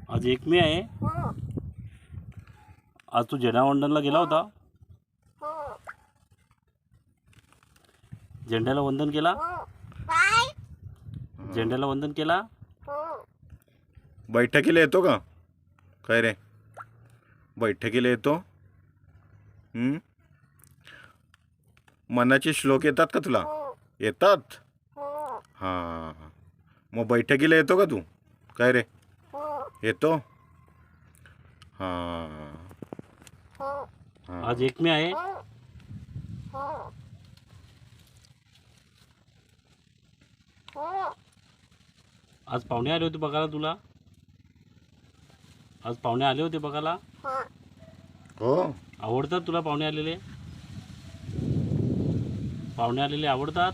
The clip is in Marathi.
आज 1 मे आहे. आज तू झेंडावंदनला गेला होता. झेंड्याला वंदन केला. झेंड्याला वंदन केला. बैठकीला येतो का काय रे? बैठकीला येतो. मनाचे श्लोक येतात का तुला? येतात. हां, मग बैठकीला येतो का तू काय रे? येतो. हां, आज 1 मे आहे. आज पाहुणे आले होते बघायला तुला. आज पाहुणे आले होते बघायला. हो. आवडतात तुला पाहुणे आलेले? पाहुणे आलेले आवडतात.